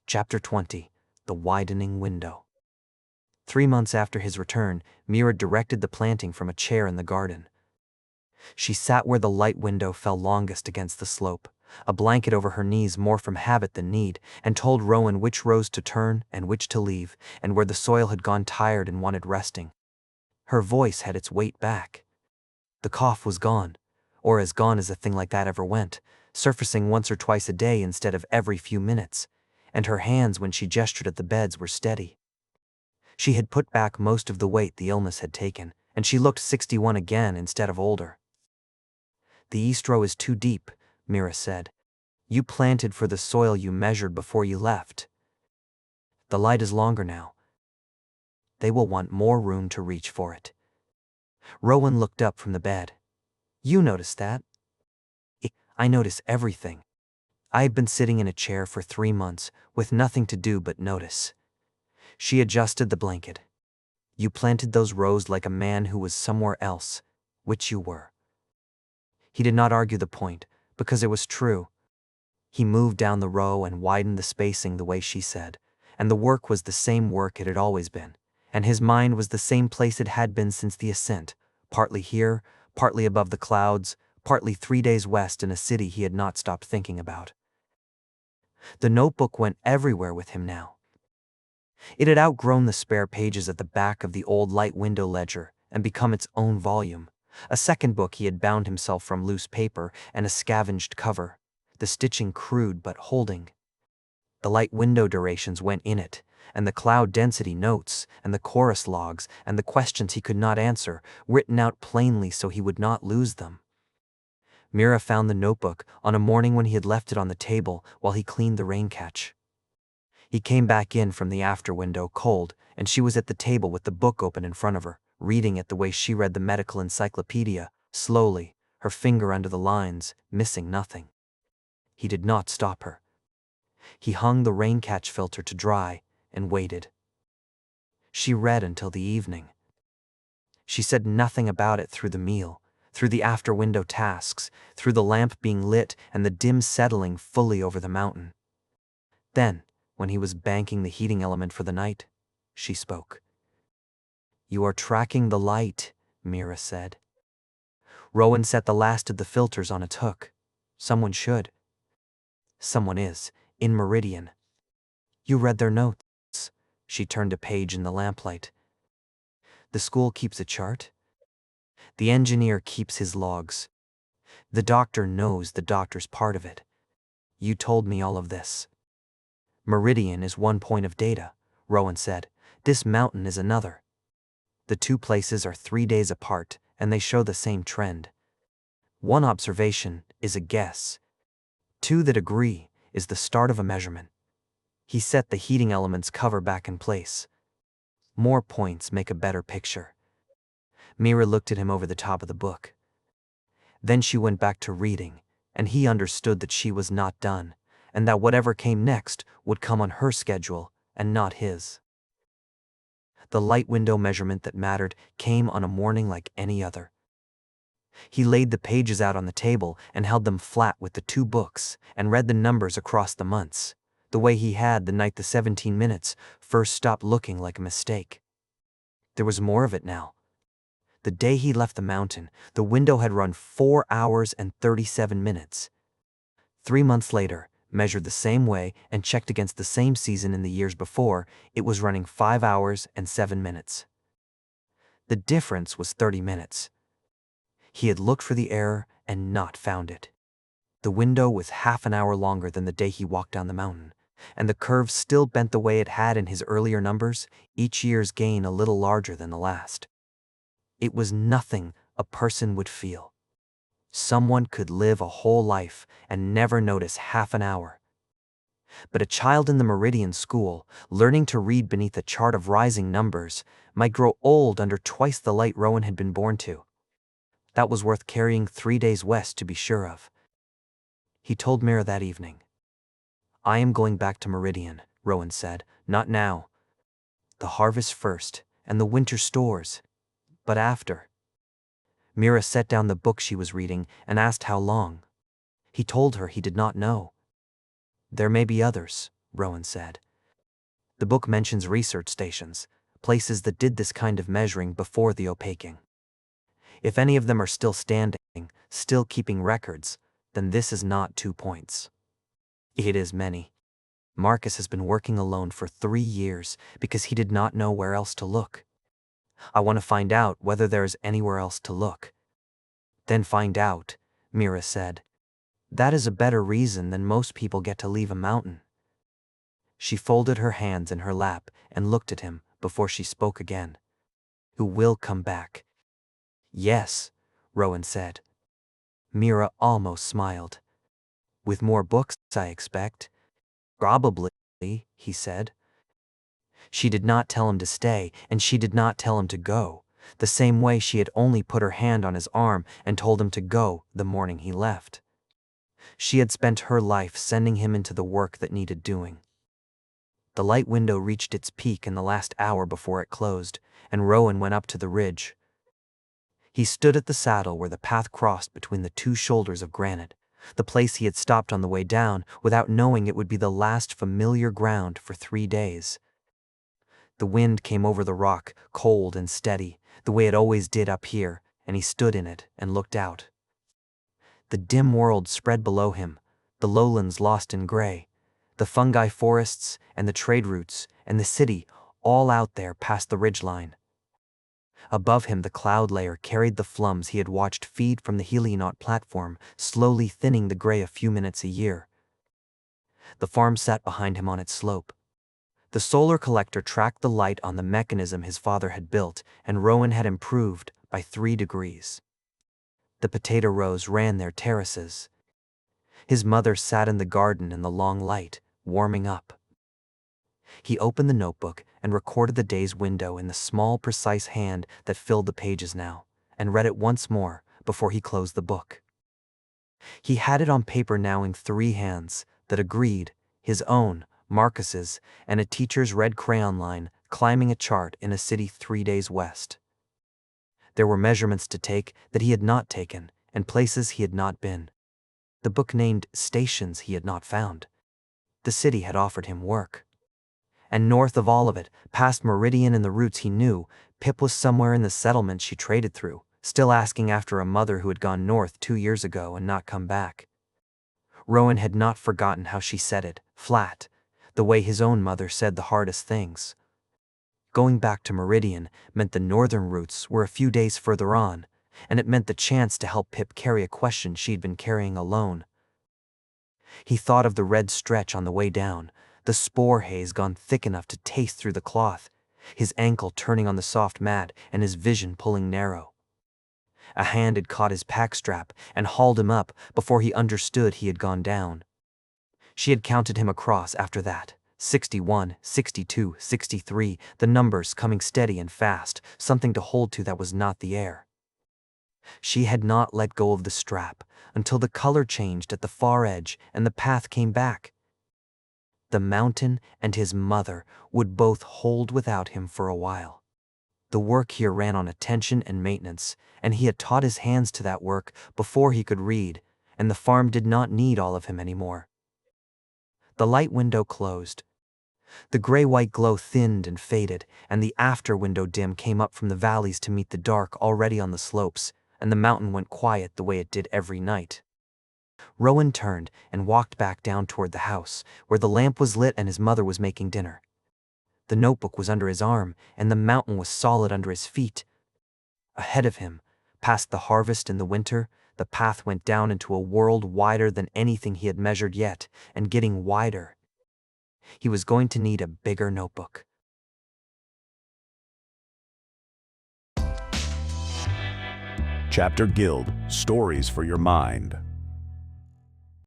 Chapter 20. The Widening Window. 3 months after his return, Mira directed the planting from a chair in the garden. She sat where the light window fell longest against the slope, a blanket over her knees more from habit than need, and told Rowan which rows to turn and which to leave, and where the soil had gone tired and wanted resting. Her voice had its weight back. The cough was gone, or as gone as a thing like that ever went, surfacing once or twice a day instead of every few minutes, and her hands when she gestured at the beds were steady. She had put back most of the weight the illness had taken, and she looked 61 again instead of older. "The east row is too deep," Mira said. "You planted for the soil you measured before you left. The light is longer now. They will want more room to reach for it." Rowan looked up from the bed. "You noticed that?" "I notice everything. I had been sitting in a chair for 3 months, with nothing to do but notice." She adjusted the blanket. "You planted those rows like a man who was somewhere else, which you were." He did not argue the point, because it was true. He moved down the row and widened the spacing the way she said, and the work was the same work it had always been, and his mind was the same place it had been since the ascent, partly here, partly above the clouds, partly 3 days west in a city he had not stopped thinking about. The notebook went everywhere with him now. It had outgrown the spare pages at the back of the old light window ledger and become its own volume, a second book he had bound himself from loose paper and a scavenged cover, the stitching crude but holding. The light window durations went in it, and the cloud density notes, and the chorus logs, and the questions he could not answer, written out plainly so he would not lose them. Mira found the notebook on a morning when he had left it on the table while he cleaned the rain catch. He came back in from the after window cold, and she was at the table with the book open in front of her, reading it the way she read the medical encyclopedia, slowly, her finger under the lines, missing nothing. He did not stop her. He hung the rain catch filter to dry and waited. She read until the evening. She said nothing about it through the meal, through the after window tasks, through the lamp being lit and the dim settling fully over the mountain. Then, when he was banking the heating element for the night, she spoke. "You are tracking the light," Mira said. Rowan set the last of the filters on its hook. Someone should. Someone is, in Meridian. "You read their notes." She turned a page in the lamplight. "The school keeps a chart. The engineer keeps his logs. The doctor knows the doctor's part of it. You told me all of this." "Meridian is one point of data," Rowan said. "This mountain is another. The two places are 3 days apart, and they show the same trend. One observation is a guess. 2 that agree is the start of a measurement." He set the heating element's cover back in place. "More points make a better picture." Mira looked at him over the top of the book. Then she went back to reading, and he understood that she was not done, and that whatever came next would come on her schedule and not his. The light window measurement that mattered came on a morning like any other. He laid the pages out on the table and held them flat with the 2 books and read the numbers across the months, the way he had the night the 17 minutes first stopped looking like a mistake. There was more of it now. The day he left the mountain, the window had run 4 hours and 37 minutes. 3 months later, measured the same way and checked against the same season in the years before, it was running 5 hours and 7 minutes. The difference was 30 minutes. He had looked for the error and not found it. The window was half an hour longer than the day he walked down the mountain, and the curve still bent the way it had in his earlier numbers, each year's gain a little larger than the last. It was nothing a person would feel. Someone could live a whole life and never notice half an hour. But a child in the Meridian school, learning to read beneath a chart of rising numbers, might grow old under twice the light Rowan had been born to. That was worth carrying 3 days west to be sure of. He told Mira that evening. "I am going back to Meridian," Rowan said. "Not now. The harvest first, and the winter stores. But after." Mira set down the book she was reading and asked how long. He told her he did not know. "There may be others," Rowan said. The book mentions research stations, places that did this kind of measuring before the opaquing. If any of them are still standing, still keeping records, then this is not 2 points. It is many. Marcus has been working alone for 3 years because he did not know where else to look. I want to find out whether there is anywhere else to look. Then find out, Mira said. That is a better reason than most people get to leave a mountain. She folded her hands in her lap and looked at him before she spoke again. Who will come back? Yes, Rowan said. Mira almost smiled. With more books, I expect. Probably, he said. She did not tell him to stay, and she did not tell him to go, the same way she had only put her hand on his arm and told him to go the morning he left. She had spent her life sending him into the work that needed doing. The light window reached its peak in the last hour before it closed, and Rowan went up to the ridge. He stood at the saddle where the path crossed between the 2 shoulders of granite, the place he had stopped on the way down without knowing it would be the last familiar ground for 3 days. The wind came over the rock, cold and steady, the way it always did up here, and he stood in it and looked out. The dim world spread below him, the lowlands lost in gray, the fungi forests and the trade routes and the city all out there past the ridgeline. Above him the cloud layer carried the flums he had watched feed from the helionaut platform, slowly thinning the gray a few minutes a year. The farm sat behind him on its slope. The solar collector tracked the light on the mechanism his father had built, and Rowan had improved by 3 degrees. The potato rows ran their terraces. His mother sat in the garden in the long light, warming up. He opened the notebook and recorded the day's window in the small, precise hand that filled the pages now, and read it once more before he closed the book. He had it on paper now in 3 hands that agreed, his own, Marcus's, and a teacher's red crayon line climbing a chart in a city 3 days west. There were measurements to take that he had not taken, and places he had not been. The book named stations he had not found. The city had offered him work. And north of all of it, past Meridian and the routes he knew, Pip was somewhere in the settlement she traded through, still asking after a mother who had gone north 2 years ago and not come back. Rowan had not forgotten how she said it, flat, the way his own mother said the hardest things. Going back to Meridian meant the northern routes were a few days further on, and it meant the chance to help Pip carry a question she'd been carrying alone. He thought of the red stretch on the way down, the spore haze gone thick enough to taste through the cloth, his ankle turning on the soft mat and his vision pulling narrow. A hand had caught his pack strap and hauled him up before he understood he had gone down. She had counted him across after that, 61, 62, 63, the numbers coming steady and fast, something to hold to that was not the air. She had not let go of the strap until the color changed at the far edge and the path came back. The mountain and his mother would both hold without him for a while. The work here ran on attention and maintenance, and he had taught his hands to that work before he could read, and the farm did not need all of him anymore. The light window closed. The gray-white glow thinned and faded, and the after window dim came up from the valleys to meet the dark already on the slopes, and the mountain went quiet the way it did every night. Rowan turned and walked back down toward the house, where the lamp was lit and his mother was making dinner. The notebook was under his arm, and the mountain was solid under his feet. Ahead of him, past the harvest in the winter, the path went down into a world wider than anything he had measured yet, and getting wider. He was going to need a bigger notebook. Chapter Guild, Stories for Your Mind.